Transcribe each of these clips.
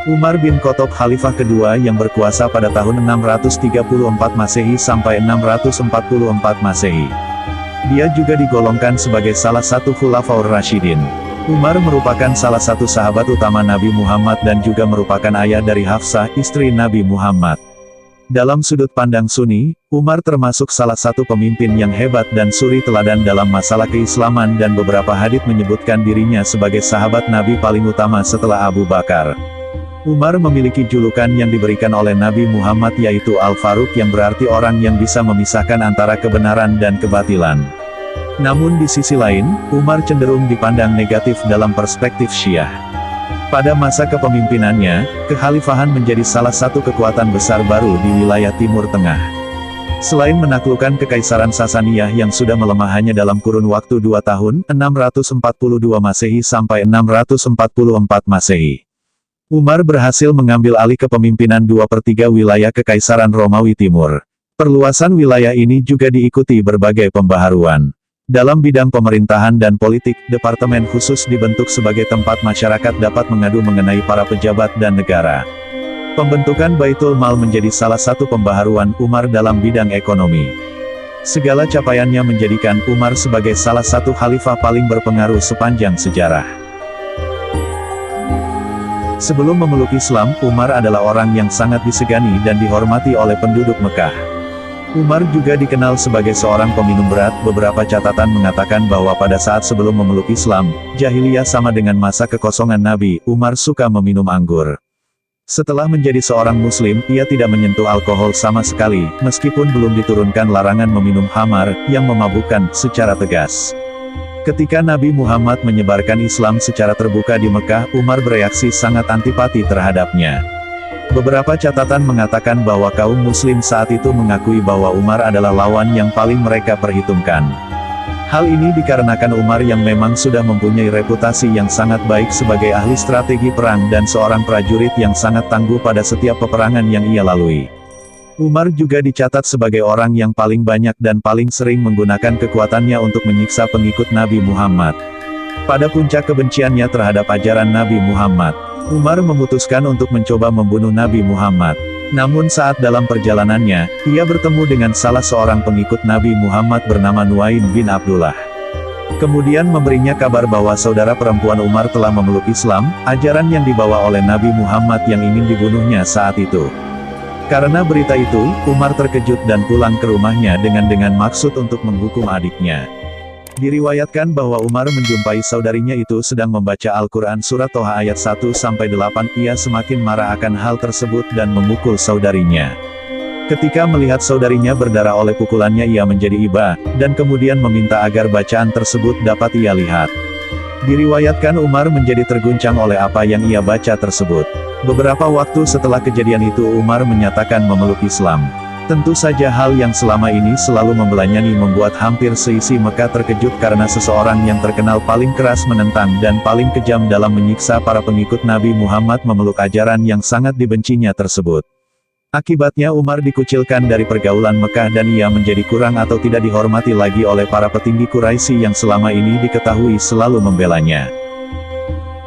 Umar bin Khattab khalifah kedua yang berkuasa pada tahun 634 Masehi sampai 644 Masehi. Dia juga digolongkan sebagai salah satu Khulafaur Rasyidin. Umar merupakan salah satu sahabat utama Nabi Muhammad dan juga merupakan ayah dari Hafsah, istri Nabi Muhammad. Dalam sudut pandang Sunni, Umar termasuk salah satu pemimpin yang hebat dan suri teladan dalam masalah keislaman dan beberapa hadits menyebutkan dirinya sebagai sahabat Nabi paling utama setelah Abu Bakar. Umar memiliki julukan yang diberikan oleh Nabi Muhammad yaitu Al-Faruq yang berarti orang yang bisa memisahkan antara kebenaran dan kebatilan. Namun di sisi lain, Umar cenderung dipandang negatif dalam perspektif Syiah. Pada masa kepemimpinannya, kekhalifahan menjadi salah satu kekuatan besar baru di wilayah Timur Tengah. Selain menaklukkan Kekaisaran Sasaniyah yang sudah melemah hanya dalam kurun waktu 2 tahun, 642 Masehi sampai 644 Masehi. Umar berhasil mengambil alih kepemimpinan 2/3 wilayah Kekaisaran Romawi Timur. Perluasan wilayah ini juga diikuti berbagai pembaharuan. Dalam bidang pemerintahan dan politik, departemen khusus dibentuk sebagai tempat masyarakat dapat mengadu mengenai para pejabat dan negara. Pembentukan Baitul Mal menjadi salah satu pembaharuan Umar dalam bidang ekonomi. Segala capaiannya menjadikan Umar sebagai salah satu khalifah paling berpengaruh sepanjang sejarah. Sebelum memeluk Islam, Umar adalah orang yang sangat disegani dan dihormati oleh penduduk Mekah. Umar juga dikenal sebagai seorang peminum berat. Beberapa catatan mengatakan bahwa pada saat sebelum memeluk Islam, jahiliyah sama dengan masa kekosongan Nabi, Umar suka meminum anggur. Setelah menjadi seorang muslim, ia tidak menyentuh alkohol sama sekali, meskipun belum diturunkan larangan meminum khamar, yang memabukkan, secara tegas. Ketika Nabi Muhammad menyebarkan Islam secara terbuka di Mekah, Umar bereaksi sangat antipati terhadapnya. Beberapa catatan mengatakan bahwa kaum muslim saat itu mengakui bahwa Umar adalah lawan yang paling mereka perhitungkan. Hal ini dikarenakan Umar yang memang sudah mempunyai reputasi yang sangat baik sebagai ahli strategi perang dan seorang prajurit yang sangat tangguh pada setiap peperangan yang ia lalui. Umar juga dicatat sebagai orang yang paling banyak dan paling sering menggunakan kekuatannya untuk menyiksa pengikut Nabi Muhammad. Pada puncak kebenciannya terhadap ajaran Nabi Muhammad, Umar memutuskan untuk mencoba membunuh Nabi Muhammad. Namun saat dalam perjalanannya, ia bertemu dengan salah seorang pengikut Nabi Muhammad bernama Nuaim bin Abdullah. Kemudian memberinya kabar bahwa saudara perempuan Umar telah memeluk Islam, ajaran yang dibawa oleh Nabi Muhammad yang ingin dibunuhnya saat itu. Karena berita itu, Umar terkejut dan pulang ke rumahnya dengan maksud untuk menghukum adiknya. Diriwayatkan bahwa Umar menjumpai saudarinya itu sedang membaca Al-Quran Surat Toha ayat 1-8, ia semakin marah akan hal tersebut dan memukul saudarinya. Ketika melihat saudarinya berdarah oleh pukulannya ia menjadi iba, dan kemudian meminta agar bacaan tersebut dapat ia lihat. Diriwayatkan Umar menjadi terguncang oleh apa yang ia baca tersebut. Beberapa waktu setelah kejadian itu Umar menyatakan memeluk Islam. Tentu saja hal yang selama ini selalu membelanya membuat hampir seisi Mekah terkejut karena seseorang yang terkenal paling keras menentang dan paling kejam dalam menyiksa para pengikut Nabi Muhammad memeluk ajaran yang sangat dibencinya tersebut. Akibatnya Umar dikucilkan dari pergaulan Mekah dan ia menjadi kurang atau tidak dihormati lagi oleh para petinggi Quraisy yang selama ini diketahui selalu membelanya.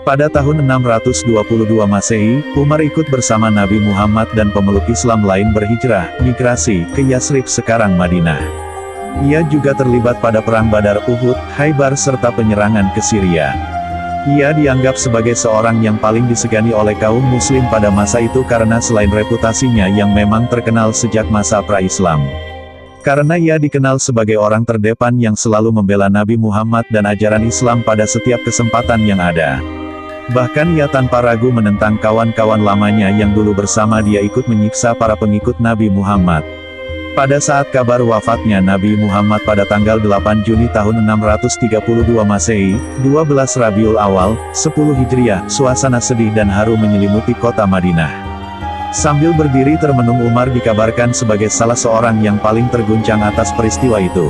Pada tahun 622 Masehi, Umar ikut bersama Nabi Muhammad dan pemeluk Islam lain berhijrah, migrasi, ke Yasrib sekarang Madinah. Ia juga terlibat pada perang Badar, Uhud, Khaybar serta penyerangan ke Syria. Ia dianggap sebagai seorang yang paling disegani oleh kaum muslim pada masa itu karena selain reputasinya yang memang terkenal sejak masa pra-Islam. Karena ia dikenal sebagai orang terdepan yang selalu membela Nabi Muhammad dan ajaran Islam pada setiap kesempatan yang ada. Bahkan ia tanpa ragu menentang kawan-kawan lamanya yang dulu bersama dia ikut menyiksa para pengikut Nabi Muhammad. Pada saat kabar wafatnya Nabi Muhammad pada tanggal 8 Juni tahun 632 Masehi, 12 Rabiul Awal, 10 Hijriah, suasana sedih dan haru menyelimuti kota Madinah. Sambil berdiri termenung Umar dikabarkan sebagai salah seorang yang paling terguncang atas peristiwa itu.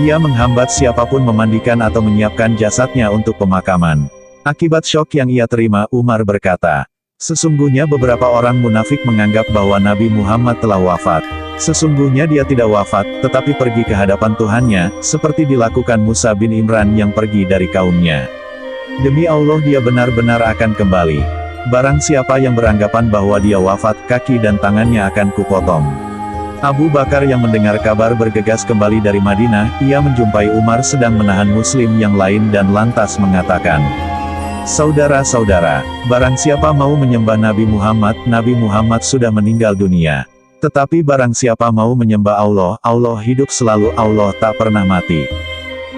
Ia menghambat siapapun memandikan atau menyiapkan jasadnya untuk pemakaman. Akibat syok yang ia terima, Umar berkata, "Sesungguhnya beberapa orang munafik menganggap bahwa Nabi Muhammad telah wafat. Sesungguhnya dia tidak wafat, tetapi pergi ke hadapan Tuhannya, seperti dilakukan Musa bin Imran yang pergi dari kaumnya. Demi Allah dia benar-benar akan kembali." barang siapa yang beranggapan bahwa dia wafat, kaki dan tangannya akan kupotong. Abu Bakar yang mendengar kabar bergegas kembali dari Madinah, ia menjumpai Umar sedang menahan muslim yang lain dan lantas mengatakan, "Saudara-saudara, barang siapa mau menyembah Nabi Muhammad sudah meninggal dunia. Tetapi barang siapa mau menyembah Allah, Allah hidup selalu, Allah tak pernah mati."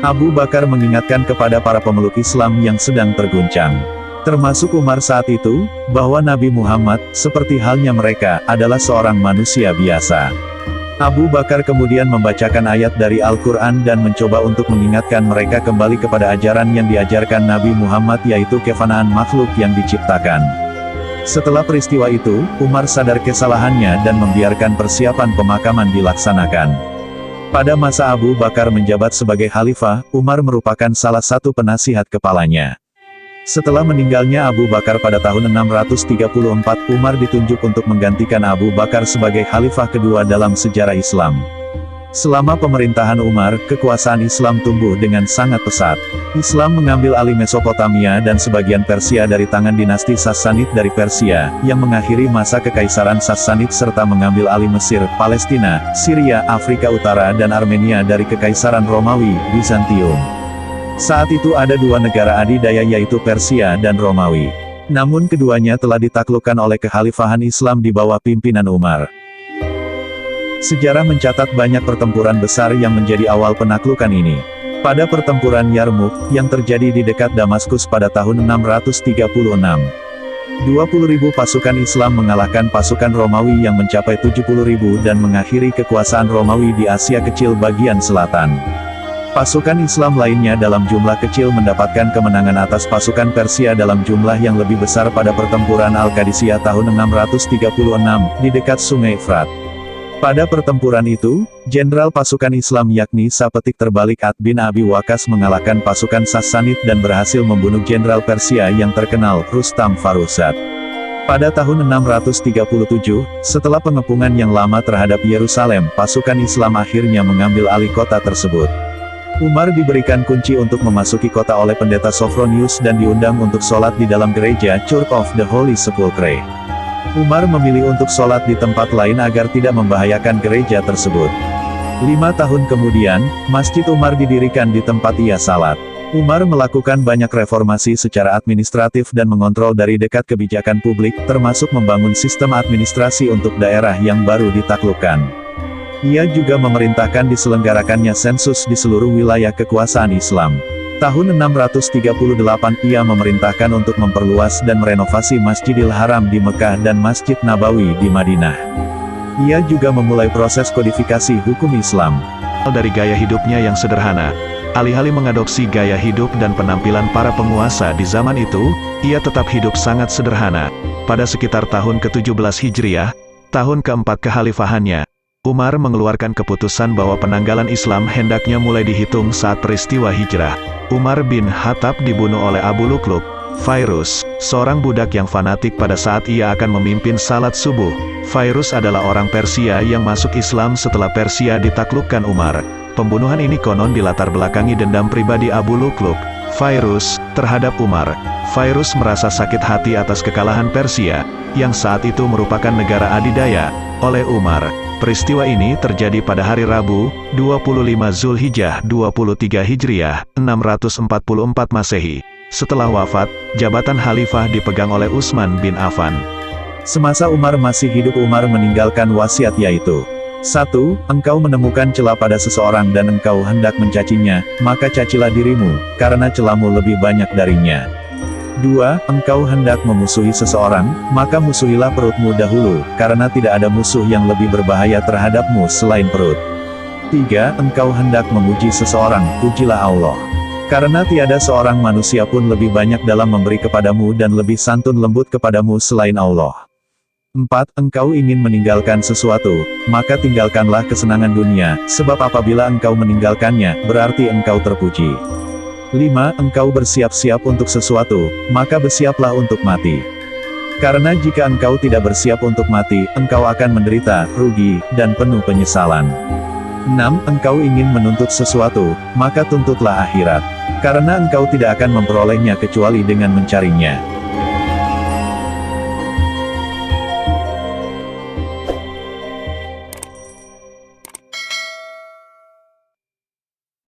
Abu Bakar mengingatkan kepada para pemeluk Islam yang sedang terguncang, termasuk Umar saat itu, bahwa Nabi Muhammad, seperti halnya mereka, adalah seorang manusia biasa. Abu Bakar kemudian membacakan ayat dari Al-Quran dan mencoba untuk mengingatkan mereka kembali kepada ajaran yang diajarkan Nabi Muhammad, yaitu kefanaan makhluk yang diciptakan. Setelah peristiwa itu, Umar sadar kesalahannya dan membiarkan persiapan pemakaman dilaksanakan. Pada masa Abu Bakar menjabat sebagai khalifah, Umar merupakan salah satu penasihat kepalanya. Setelah meninggalnya Abu Bakar pada tahun 634, Umar ditunjuk untuk menggantikan Abu Bakar sebagai khalifah kedua dalam sejarah Islam. Selama pemerintahan Umar, kekuasaan Islam tumbuh dengan sangat pesat. Islam mengambil alih Mesopotamia dan sebagian Persia dari tangan dinasti Sassanid dari Persia, yang mengakhiri masa kekaisaran Sassanid serta mengambil alih Mesir, Palestina, Syria, Afrika Utara dan Armenia dari kekaisaran Romawi, Bizantium. Saat itu ada dua negara adidaya yaitu Persia dan Romawi. Namun keduanya telah ditaklukkan oleh kekhalifahan Islam di bawah pimpinan Umar. Sejarah mencatat banyak pertempuran besar yang menjadi awal penaklukan ini. Pada pertempuran Yarmuk, yang terjadi di dekat Damaskus pada tahun 636, 20.000 pasukan Islam mengalahkan pasukan Romawi yang mencapai 70.000 dan mengakhiri kekuasaan Romawi di Asia Kecil bagian selatan. Pasukan Islam lainnya dalam jumlah kecil mendapatkan kemenangan atas pasukan Persia dalam jumlah yang lebih besar pada pertempuran Al-Qadisiyah tahun 636, di dekat Sungai Frat. Pada pertempuran itu, jenderal pasukan Islam yakni Sapetik terbalik Ad bin Abi Waqqas mengalahkan pasukan Sassanid dan berhasil membunuh jenderal Persia yang terkenal, Rustam Farrukzad. Pada tahun 637, setelah pengepungan yang lama terhadap Yerusalem, pasukan Islam akhirnya mengambil alih kota tersebut. Umar diberikan kunci untuk memasuki kota oleh pendeta Sophronius dan diundang untuk sholat di dalam gereja Church of the Holy Sepulchre. Umar memilih untuk sholat di tempat lain agar tidak membahayakan gereja tersebut. 5 tahun kemudian, Masjid Umar didirikan di tempat ia salat. Umar melakukan banyak reformasi secara administratif dan mengontrol dari dekat kebijakan publik, termasuk membangun sistem administrasi untuk daerah yang baru ditaklukkan. Ia juga memerintahkan diselenggarakannya sensus di seluruh wilayah kekuasaan Islam. Tahun 638 ia memerintahkan untuk memperluas dan merenovasi Masjidil Haram di Mekah dan Masjid Nabawi di Madinah. Ia juga memulai proses kodifikasi hukum Islam. Dari gaya hidupnya yang sederhana, alih-alih mengadopsi gaya hidup dan penampilan para penguasa di zaman itu, ia tetap hidup sangat sederhana. Pada sekitar tahun ke-17 Hijriah, tahun keempat kekhalifahannya, Umar mengeluarkan keputusan bahwa penanggalan Islam hendaknya mulai dihitung saat peristiwa hijrah. Umar bin Khattab dibunuh oleh Abu Lukluk, Fairuz, seorang budak yang fanatik pada saat ia akan memimpin salat subuh. Fairuz adalah orang Persia yang masuk Islam setelah Persia ditaklukkan Umar. Pembunuhan ini konon dilatar belakangi dendam pribadi Abu Lukluk, Fairuz, terhadap Umar. Fairuz merasa sakit hati atas kekalahan Persia, yang saat itu merupakan negara adidaya, oleh Umar. Peristiwa ini terjadi pada hari Rabu, 25 Zulhijjah 23 Hijriah, 644 Masehi. Setelah wafat, jabatan khalifah dipegang oleh Utsman bin Affan. Semasa Umar masih hidup, Umar meninggalkan wasiat yaitu: 1. Engkau menemukan celah pada seseorang dan engkau hendak mencacinya, maka cacilah dirimu, karena celahmu lebih banyak darinya. 2. Engkau hendak memusuhi seseorang, maka musuhilah perutmu dahulu, karena tidak ada musuh yang lebih berbahaya terhadapmu selain perut. 3. Engkau hendak memuji seseorang, pujilah Allah. Karena tiada seorang manusia pun lebih banyak dalam memberi kepadamu dan lebih santun lembut kepadamu selain Allah. 4. Engkau ingin meninggalkan sesuatu, maka tinggalkanlah kesenangan dunia, sebab apabila engkau meninggalkannya, berarti engkau terpuji. 5. Engkau bersiap-siap untuk sesuatu, maka bersiaplah untuk mati. Karena jika engkau tidak bersiap untuk mati, engkau akan menderita, rugi, dan penuh penyesalan. 6. Engkau ingin menuntut sesuatu, maka tuntutlah akhirat. Karena engkau tidak akan memperolehnya kecuali dengan mencarinya.